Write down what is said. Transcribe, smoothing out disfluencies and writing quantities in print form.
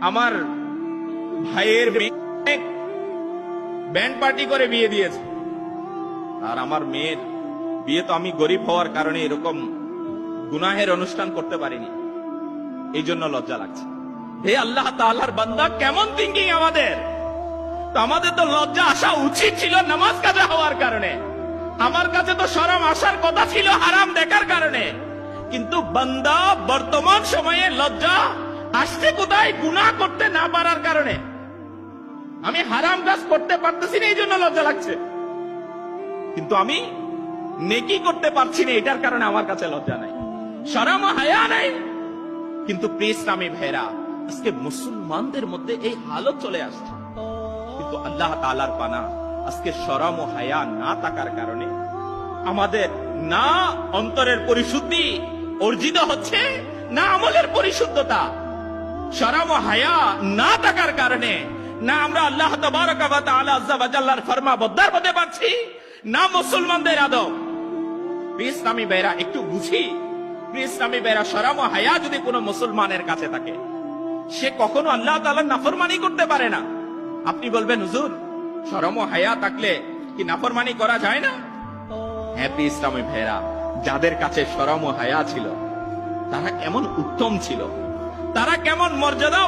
আমার ভাইয়ের মেয়ে ব্যান্ড পার্টি করে বিয়ে দিয়েছে, আর আমার মেয়ের বিয়ে তো আমি গরিব হওয়ার কারণে এরকম গুনাহের অনুষ্ঠান করতে পারিনি, এই জন্য লজ্জা লাগছে। হে আল্লাহ তাআলার বান্দা, কেমন থিঙ্কিং আমাদের! তো আমাদের তো লজ্জা আসা উচিত ছিল নামাজ কাজা হওয়ার কারণে, আমার কাছে তো শরম আসার কথা ছিল হারাম দেখার কারণে। কিন্তু বান্দা বর্তমান সময়ে লজ্জা আসছে কোথায়? গুনাহ করতে না পারার কারণে। আমি হারাম কাজ করতে পারতেছি না, এই জন্য লজ্জা লাগছে, কিন্তু আমি নেকি করতে পারছি না, এটার কারণে আমার কাছে লজ্জা নাই, শরম ও হায়া নাই। কিন্তু প্রিয় ইসলামী ভাইরা, আজকে মুসলমানদের মধ্যে এই হালত চলে আসছে, কিন্তু আল্লাহ তাআলার পানা আজকে শরম ও হায়া না থাকার কারণে আমাদের না অন্তরের পরিশুদ্ধি অর্জিত হচ্ছে, না আমলের পরিশুদ্ধতা। শরম ও হায়া না থাকার কারণে না আমরা আল্লাহ তাবারাকা ওয়া তাআলা আযজা ওয়া জাল্লার ফরমাবরদার হতে পারছি, না মুসলমানদের আদব। প্রিয় ইসলামী ভাইরা, একটু বুঝি, প্রিয় ইসলামী ভাইরা, শরম ও হায়া যদি কোনো মুসলমানের কাছে থাকে, সে কখনো আল্লাহ তাআলার নাফরমানি করতে পারে না। আপনি বলবেন, হুজুর, শরম ও হায়া থাকলে কি নাফরমানি করা যায় না? হ্যাঁ প্রিয় ইসলামী ভাইরা, যাদের কাছে শরম ও হায়া ছিল তারা কেমন উত্তম ছিল, তারা কেমন মর্যাদা